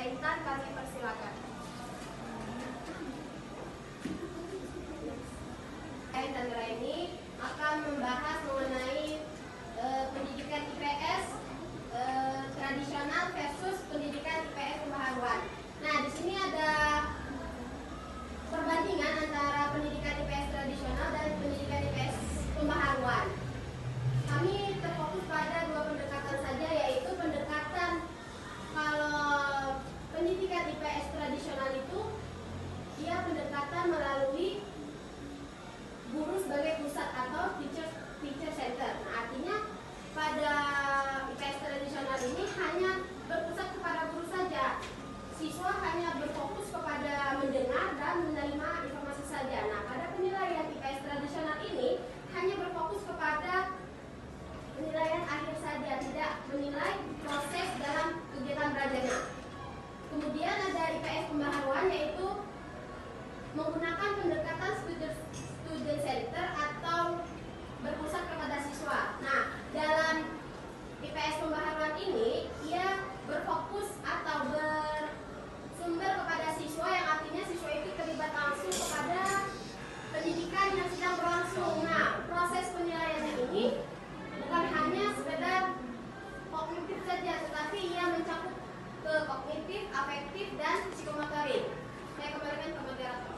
Intan, kami persilakan. Chandra ini akan membahas mengenai pendidikan IPS tradisional versus pendidikan IPS pembaharuan. Nah, di sini ada perbandingan antara pendidikan IPS tradisional dan pendidikan IPS pembaharuan. Kami terfokus pada dua pendekatan saja, yaitu pendekatan kalau pendidikan IPS tradisional itu dia pendekatan melalui guru sebagai pusat atau teacher center. Nah, artinya pada IPS tradisional ini hanya berpusat kepada guru saja. Siswa hanya berfokus kepada mendengar dan menerima informasi saja. Nah, pada penilaian IPS tradisional ini hanya berfokus kepada penilaian akhir saja, tidak menilai proses dalam kegiatan belajarnya. Kemudian ada IPS pembaharuan, yaitu menggunakan pendekatan student center atau berpusat kepada siswa. Nah, dalam IPS pembaharuan ini ia berfokus atau bersumber kepada siswa, yang artinya siswa itu terlibat langsung kepada pendidikan yang sedang berlangsung. Nah, proses penilaiannya ini bukan hanya sekedar kognitif saja, tetapi ia mencakup ke kognitif, afektif, dan psikomotorik. Saya kembalikan ke moderator.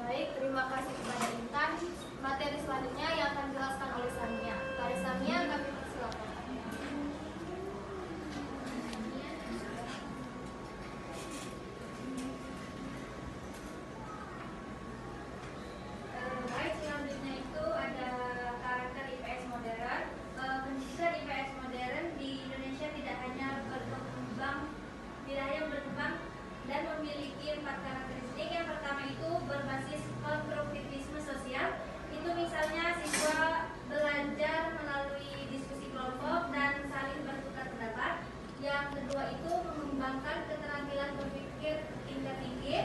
Baik, terima kasih kepada Intan. Materi selanjutnya yang akan dijelaskan oleh Samia. Dari Samia kami persilakan. Baik, selanjutnya itu ada karakter IPS modern. Pendidikan IPS modern di Indonesia tidak hanya berkembang dan memiliki 4 karakteristik. Yang pertama itu berbasis konstruktivisme sosial. Itu misalnya siswa belajar melalui diskusi kelompok dan saling bertukar pendapat. Yang kedua itu mengembangkan keterampilan berpikir tingkat tinggi.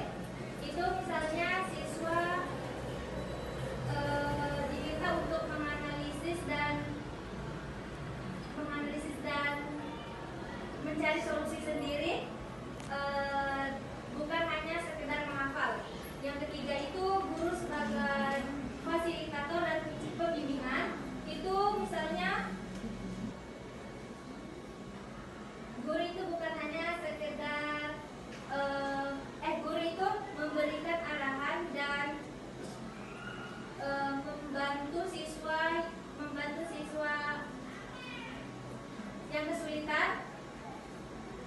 Itu misalnya siswa diminta untuk menganalisis dan mencari solusi sendiri, bukan hanya sekedar menghafal. Yang ketiga itu guru sebagai fasilitator dan pembimbingan. Itu misalnya guru itu bukan hanya sekedar guru itu memberikan arahan dan membantu siswa yang kesulitan,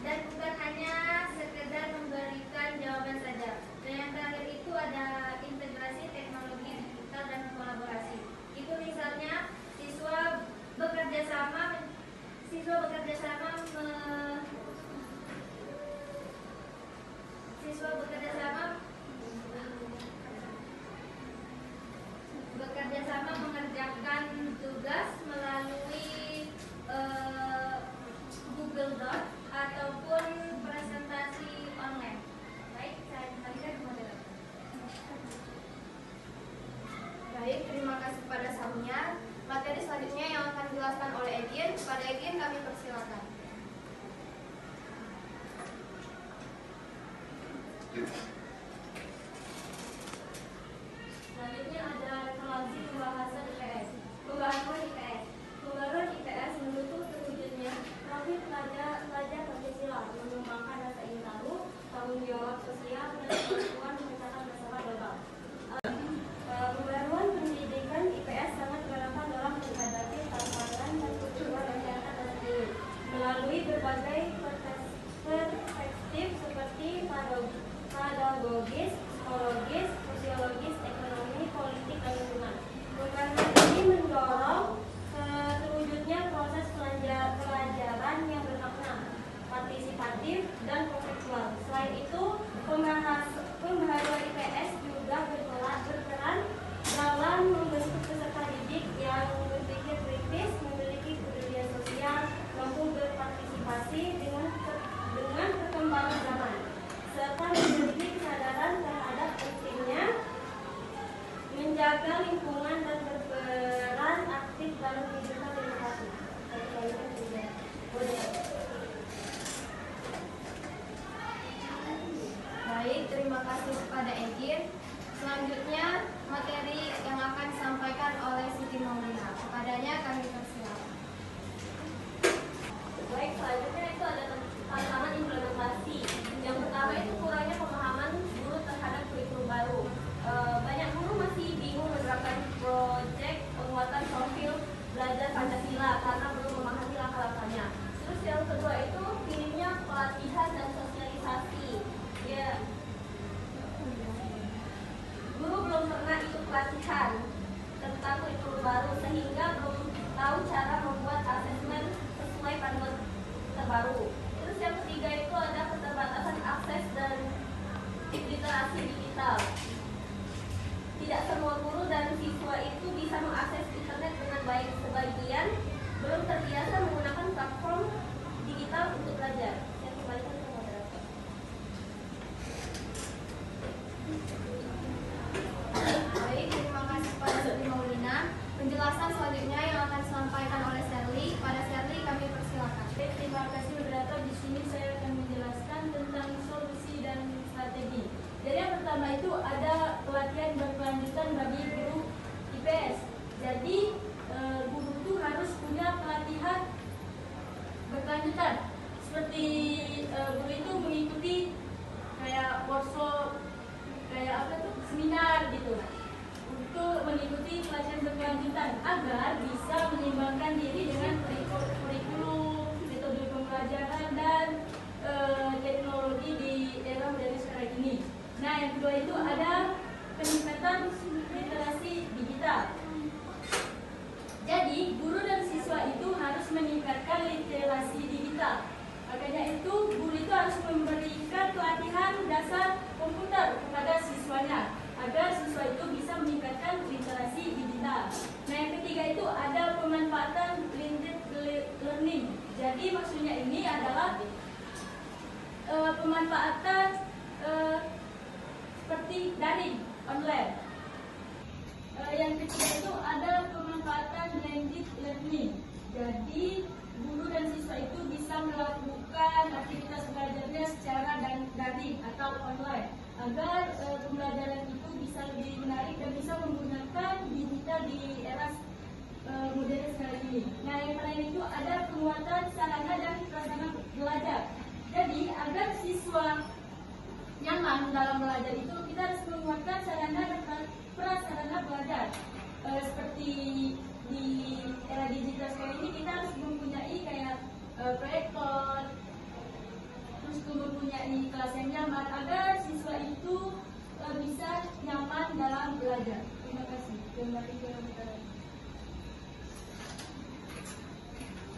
dan bukan hanya sekedar memberikan jawaban saja. Dan yang terakhir itu ada integrasi teknologi digital dan kolaborasi. Itu misalnya siswa bekerja sama mengerjakan tugas melalui Google Docs ataupun presentasi online. Baik, saya kembalikan ke moderator. Baik, terima kasih kepada Samia. Materi selanjutnya yang akan dijelaskan oleh Egin. Kepada Egin kami persilakan. Selanjutnya ada revolusi pembahasan IPS. Pembaharuan IPS mendukung terwujudnya profil pelajar Pancasila, mengembangkan rasa ingin tahu, tanggung jawab sosial, dan kemampuan memecahkan masalah global. Pembaharuan pendidikan IPS sangat relevan dalam menghadapi tantangan dan kebutuhan masyarakat saat ini melalui berbagai perspektif seperti paradigma terbaru sehingga belum tahu cara membuat asesmen sesuai panduan terbaru. Terus yang ketiga itu ada keterbatasan akses dan literasi digital. Tidak semua guru dan siswa itu bisa mengakses internet dengan baik. Sebagian belum terbiasa menggunakan platform digital untuk belajar. Saya kembalikan ke moderator. Baik, terima kasih kepada Sri Maulina. Penjelasan selanjutnya yang akan disampaikan oleh Sherly. Pada Sherly kami persilakan. Terima kasih moderator. Di sini saya akan menjelaskan tentang solusi dan strategi. Jadi yang pertama itu ada pelatihan berkelanjutan bagi guru IPS. Jadi guru itu harus punya pelatihan berkelanjutan. Seperti guru itu mengikuti kayak workshop, kayak apa tuh, seminar gitu, untuk mengikuti pelatihan berkelanjutan agar bisa menyeimbangkan diri dengan kurikulum, metode pembelajaran dan teknologi di era modern sekarang ini. Nah, yang kedua itu ada peningkatan literasi digital. Jadi, guru dan siswa itu harus meningkatkan literasi digital. Makanya itu, guru itu harus memberikan pelatihan dasar komputer kepada siswanya agar siswa itu bisa meningkatkan literasi digital. Nah, yang ketiga itu ada pemanfaatan blended learning. Jadi, maksudnya ini adalah pemanfaatan seperti daring, online. Yang ketiga itu ada pemanfaatan blended learning. Jadi guru dan siswa itu bisa melakukan aktivitas belajarnya secara daring atau online agar pembelajaran itu bisa lebih menarik dan bisa menggunakan digital di era modern sekarang ini. Nah, yang lain itu ada penguatan sarana dan prasarana belajar. Jadi agar siswa nyaman dalam belajar itu kita harus menguatkan sarana dan prasarana belajar. Seperti di era digital sekarang ini kita harus mempunyai kayak proyektor, terus mempunyai kelas yang nyaman agar siswa itu bisa nyaman dalam belajar. Terima kasih. Kembali ke moderator.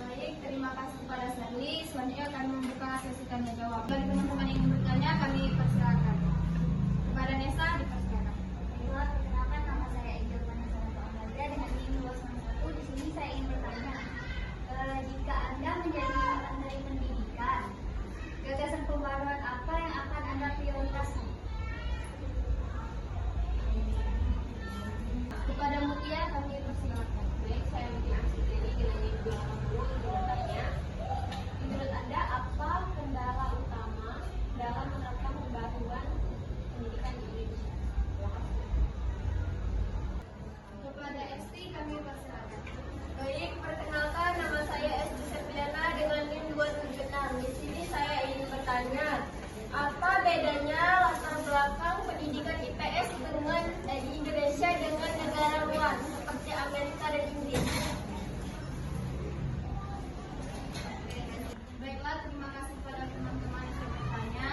Baik, terima kasih kepada Sherly. Selanjutnya kami membuka sesi tanya jawab. Bagi teman-teman yang ingin bertanya, kami persilakan. Kepada Nesa, dipersilakan. Baiklah, perkenalkan nama saya Angel Vanessa Amanda dengan NIM 291. Di sini saya ingin bertanya, jika Anda menjadi menteri pendidikan, gagasan pembaruan apa yang akan Anda prioritaskan? Kepada Mutia, kami persilakan. Baik, saya Mutia Sitiri dengan NIM 280 ingin bertanya, menurut Anda apa kendala utama dalam menerapkan pembaruan pendidikan di Indonesia? Terima kasih. Kepada Esti, kami persilakan. Baik, perkenalkan nama saya Esti Septiana dengan NIM 276. Di sini saya ingin bertanya, apa bedanya latar belakang pendidikan IPS dengan di Indonesia dengan negara luar seperti Amerika dan Inggris? Baiklah, terima kasih kepada teman-teman yang bertanya.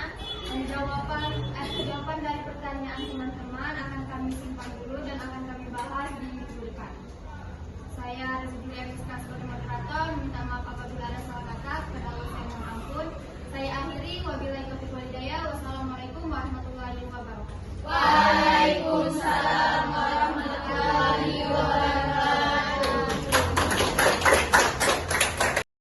Dan jawaban dari pertanyaan teman-teman akan kami simpan dulu dan akan kami bahas di minggu depan. Saya Rizky Eviska